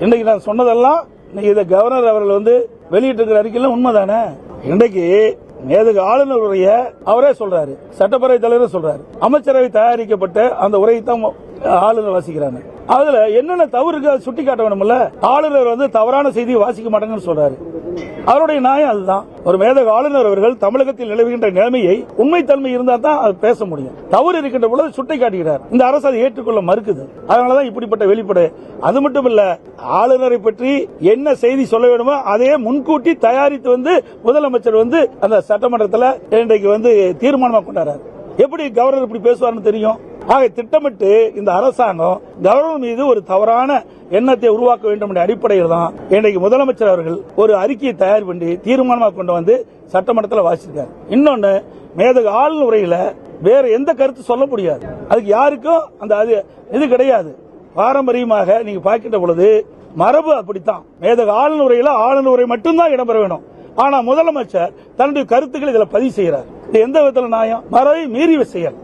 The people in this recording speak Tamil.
இன்னைக்கு நான் சொன்னதெல்லாம் இதை கவர்னர் அவர்கள் வெளியிட்டிருக்கிற அறிக்கையில உண்மைதானே? இன்றைக்கு மேதகு ஆளுநர் உரைய அவரே சொல்றாரு, சட்டப்பேரவை தலைவர் சொல்றாரு, அமைச்சரவை தயாரிக்கப்பட்ட அந்த உரையை தான் ஆளுநர் வாசிக்கிறாங்க. அதுல என்னென்ன தவறு இருக்கு சுட்டி காட்ட வேணும்ல. ஆளுநர் தவறான செய்தியை வாசிக்க மாட்டாங்கன்னு சொல்றாரு. அவருடைய நியாயம் அதுதான். ஒரு மேதகு ஆளுநர் அவர்கள் தமிழகத்தில் நிலவுகின்ற நிலைமையை உண்மைத்தன்மை இருந்தா தான் அது பேச முடியும். தவறு இருக்கின்ற பொழுது சுட்டி காட்டுகிறார். இந்த அரசு அதை ஏற்றுக்கொள்ள மறுக்குது. அதனாலதான் இப்படிப்பட்ட வெளிப்பாடு. அது மட்டும் இல்ல, ஆளுநரை பற்றி என்ன செய்தி சொல்ல வேண்டுமோ அதையே முன்கூட்டி தயாரித்து முதலமைச்சர் அந்த சட்டமன்றத்தில் இன்றைக்கு தீர்மானமா கொண்டாடுறாரு. எப்படி கவர்னர் இப்படி பேசுவார்னு தெரியும். ஆக திட்டமிட்டு இந்த அரசாங்கம் கவர்னர் மீது ஒரு தவறான எண்ணத்தை உருவாக்க வேண்டும் என்ற அடிப்படையில் தான் இன்றைக்கு முதலமைச்சர் அவர்கள் ஒரு அறிக்கையை தயார் பண்ணி தீர்மானமாக கொண்டு சட்டமன்றத்தில் வாசிச்சிருக்காரு. இன்னொன்னு, மேதகு ஆளுநர் உரையில வேற எந்த கருத்து சொல்ல முடியாது. அதுக்கு யாருக்கும் அந்த இது கிடையாது. பாரம்பரியமாக நீங்க பார்க்கின்ற பொழுது மரபு அப்படித்தான். மேதகு ஆளுநர் உரையில ஆளுநர் உரை மட்டும்தான் இடம்பெற வேண்டும். ஆனா முதலமைச்சர் தன்னுடைய கருத்துக்களை இதுல பதிவு செய்யறார். இது எந்த விதத்தில் நியாயம்? மரபை மீறிய செயல்.